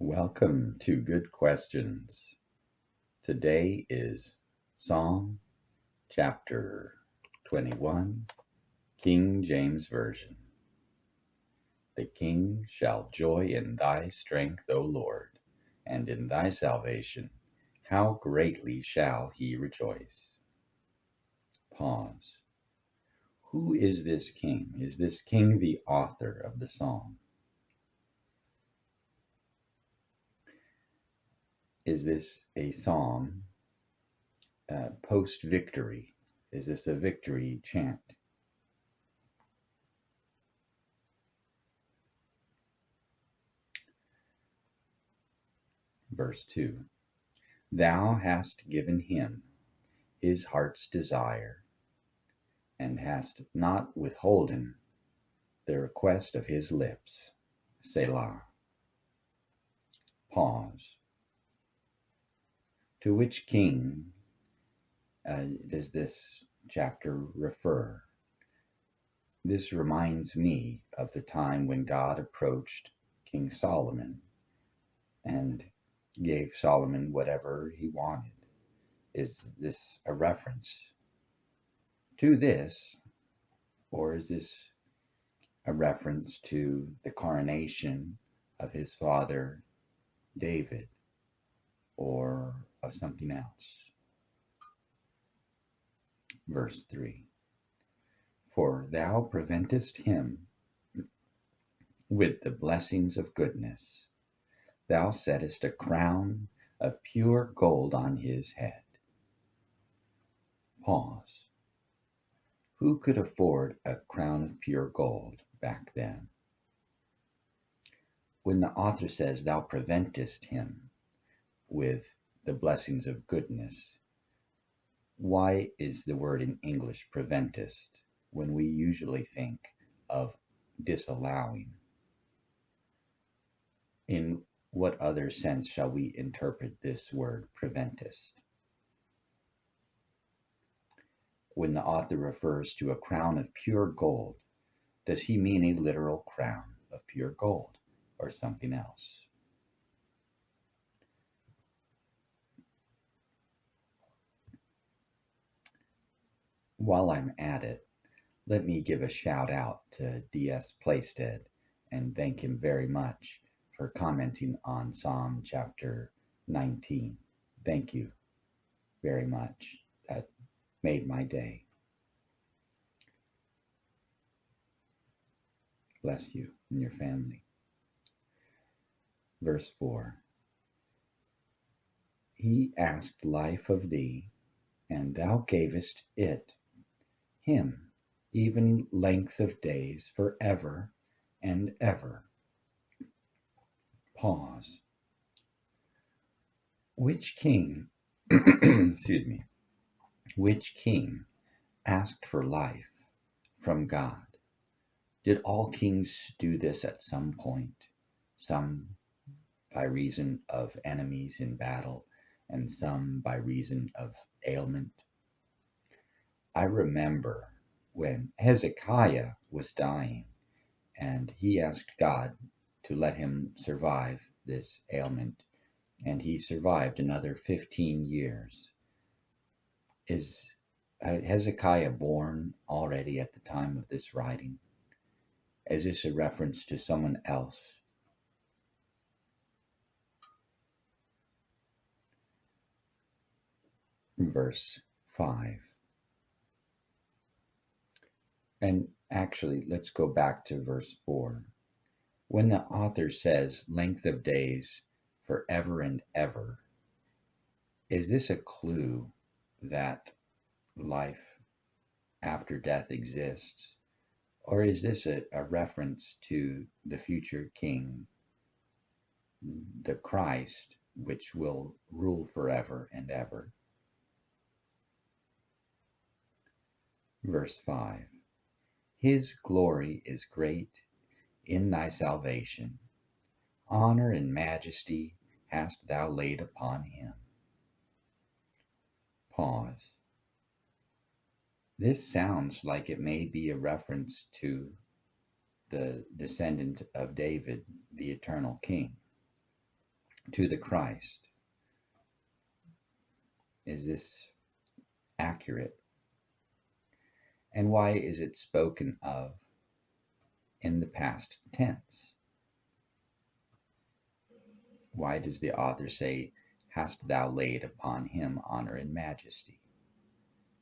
Welcome to Good Questions. Today is Psalm chapter 21, King James Version. The king shall joy in thy strength, O Lord, and in thy salvation. How greatly shall he rejoice. Pause. Who is this king? Is this king the author of the psalm? Is this a psalm post-victory? Is this a victory chant? Verse 2. Thou hast given him his heart's desire, and hast not withholden the request of his lips. Selah. Pause. To which king does this chapter refer? This reminds me of the time when God approached King Solomon and gave Solomon whatever he wanted. Is this a reference to this, or is this a reference to the coronation of his father David, or of something else? Verse 3. For thou preventest him with the blessings of goodness. Thou settest a crown of pure gold on his head. Pause. Who could afford a crown of pure gold back then? When the author says, thou preventest him with the blessings of goodness, why is the word in English preventest when we usually think of disallowing? In what other sense shall we interpret this word preventest? When the author refers to a crown of pure gold, does he mean a literal crown of pure gold or something else? While I'm at it, let me give a shout out to D.S. Playstead and thank him very much for commenting on Psalm chapter 19. Thank you very much. That made my day. Bless you and your family. Verse 4. He asked life of thee, and thou gavest it him, even length of days for ever and ever. Pause. Which king, excuse me, which king asked for life from God? Did all kings do this at some point? Some by reason of enemies in battle, and some by reason of ailment. I remember when Hezekiah was dying, and he asked God to let him survive this ailment, and he survived another 15 years. Is Hezekiah born already at the time of this writing? Is this a reference to someone else? Verse 5. And actually, let's go back to verse 4. When the author says length of days forever and ever, is this a clue that life after death exists? Or is this a reference to the future king, the Christ, which will rule forever and ever? Verse 5. His glory is great in thy salvation. Honor and majesty hast thou laid upon him. Pause. This sounds like it may be a reference to the descendant of David, the eternal king. to the Christ? Is this accurate? And why is it spoken of in the past tense? Why does the author say, "Hast thou laid upon him honor and majesty"?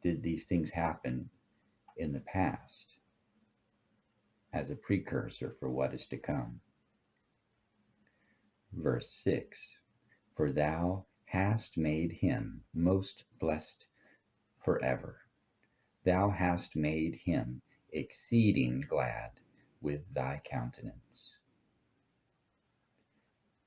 Did these things happen in the past as a precursor for what is to come? Verse 6, "For thou hast made him most blessed forever. Thou hast made him exceeding glad with thy countenance."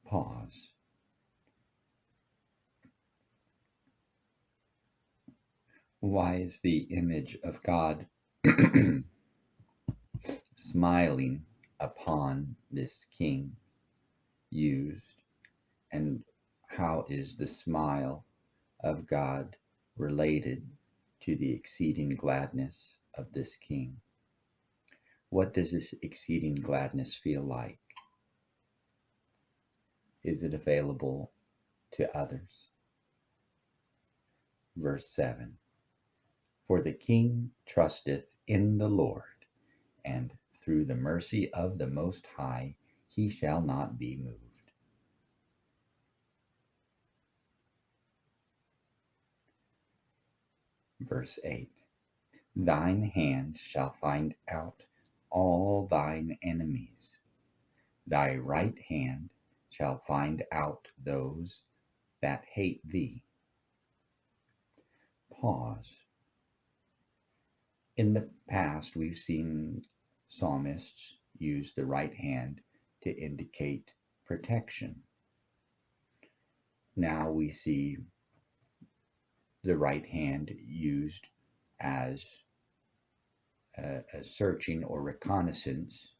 Pause. Why is the image of God smiling upon this king used? And how is the smile of God related to the exceeding gladness of this king? What does this exceeding gladness feel like? Is it available to others? Verse 7, "For the king trusteth in the Lord, and through the mercy of the Most High he shall not be moved." Verse 8, "Thine hand shall find out all thine enemies. Thy right hand shall find out those that hate thee." Pause. In the past, we've seen psalmists use the right hand to indicate protection. Now we see the right hand used as a searching or reconnaissance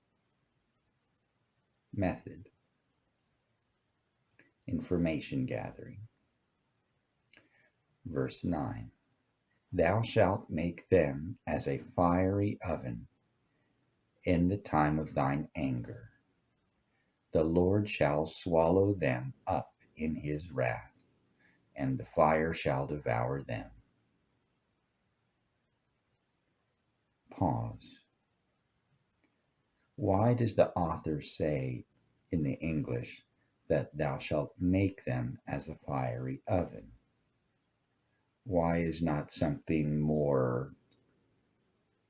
method, information gathering. Verse 9, "Thou shalt make them as a fiery oven in the time of thine anger. The Lord shall swallow them up in his wrath, and the fire shall devour them." Pause. Why does the author say in the English that thou shalt make them as a fiery oven? Why is not something more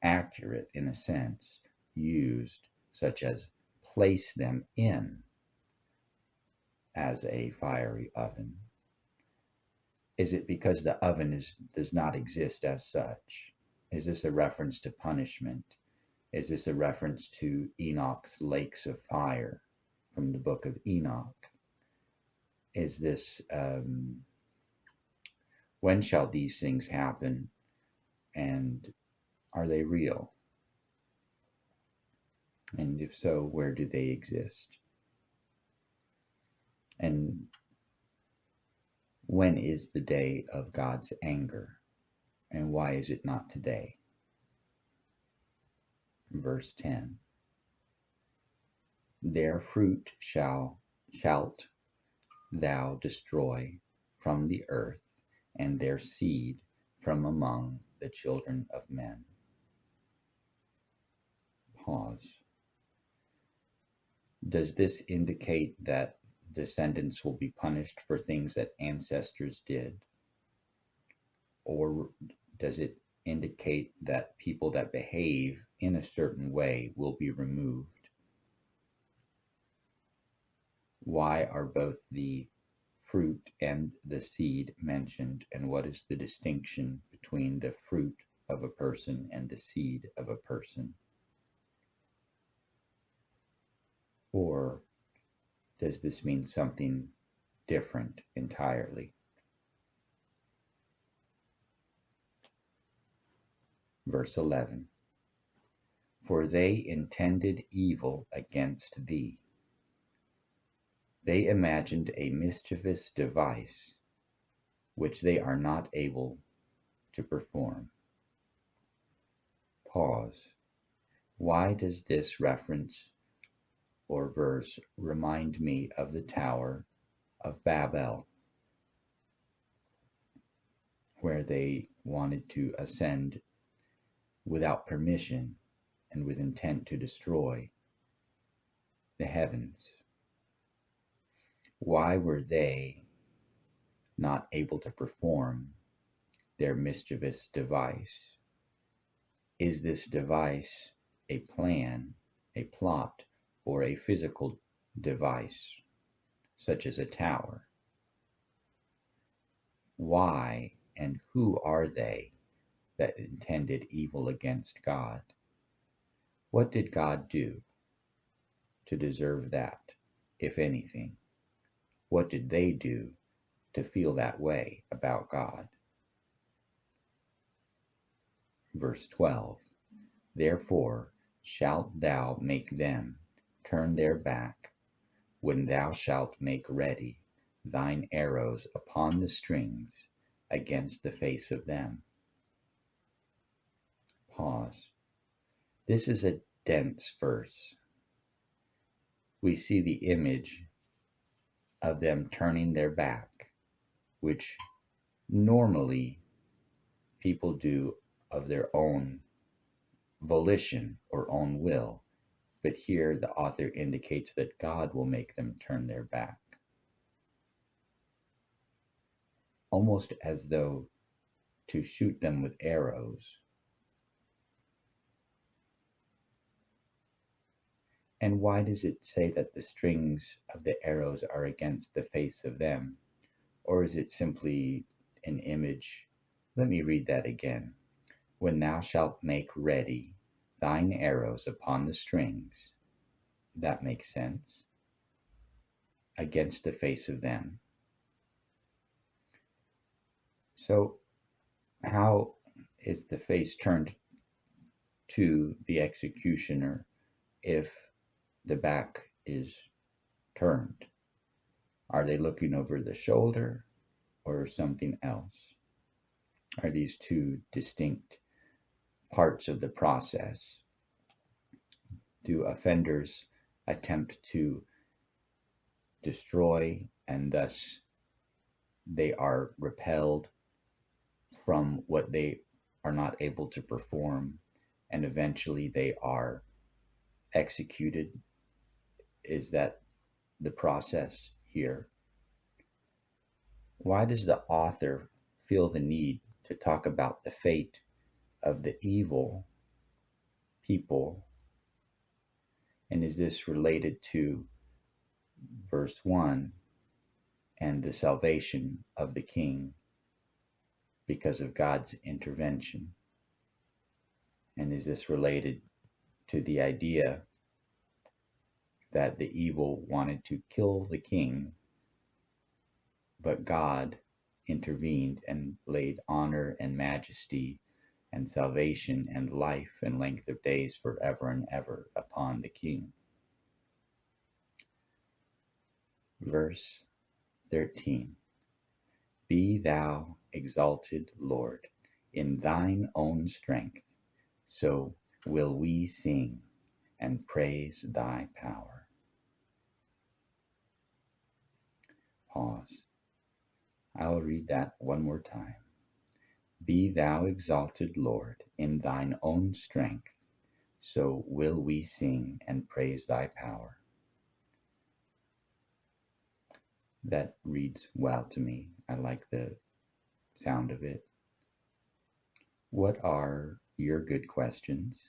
accurate, in a sense, used, such as place them in as a fiery oven? Is it because the oven does not exist as such? Is this a reference to punishment? Is this a reference to Enoch's lakes of fire from the book of Enoch? Is this, when shall these things happen, and are they real? And if so, where do they exist? And when is the day of God's anger? And why is it not today? Verse 10, "Their fruit shalt thou destroy from the earth, and their seed from among the children of men." Pause. Does this indicate that descendants will be punished for things that ancestors did? Or does it indicate that people that behave in a certain way will be removed? Why are both the fruit and the seed mentioned, and what is the distinction between the fruit of a person and the seed of a person? Or does this mean something different entirely? Verse 11, "For they intended evil against thee. They imagined a mischievous device, which they are not able to perform." Pause. Why does this reference or verse remind me of the Tower of Babel, where they wanted to ascend without permission and with intent to destroy the heavens. Why were they not able to perform their mischievous device? Is this device a plan, a plot, or a physical device, such as a tower? Why and who are they that intended evil against God? What did God do to deserve that, if anything? What did they do to feel that way about God? Verse 12, therefore shalt thou make them turn their back when thou shalt make ready thine arrows upon the strings against the face of them. Pause. This is a dense verse. We see the image of them turning their back, which normally people do of their own volition or own will, but here the author indicates that God will make them turn their back. Almost as though to shoot them with arrows. And why does it say that the strings of the arrows are against the face of them? Or is it simply an image? Let me read that again. When thou shalt make ready thine arrows upon the strings, that makes sense, against the face of them. So how is the face turned to the executioner if the back is turned? Are they looking over the shoulder or something else? Are these two distinct parts of the process? Do offenders attempt to destroy and thus they are repelled from what they are not able to perform and eventually they are executed? Is that the process here? Why does the author feel the need to talk about the fate of the evil people? And is this related to verse 1 and the salvation of the king because of God's intervention? And is this related to the idea that the evil wanted to kill the king, but God intervened and laid honor and majesty and salvation and life and length of days forever and ever upon the king? Verse 13. Be thou exalted, Lord, in thine own strength, so will we sing and praise thy power. Pause. I'll read that one more time. Be thou exalted, Lord, in thine own strength, so will we sing and praise thy power. That reads well to me. I like the sound of it. What are your good questions?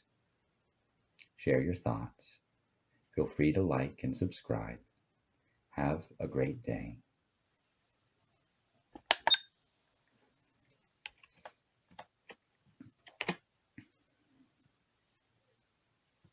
Share your thoughts. Feel free to like and subscribe. Have a great day.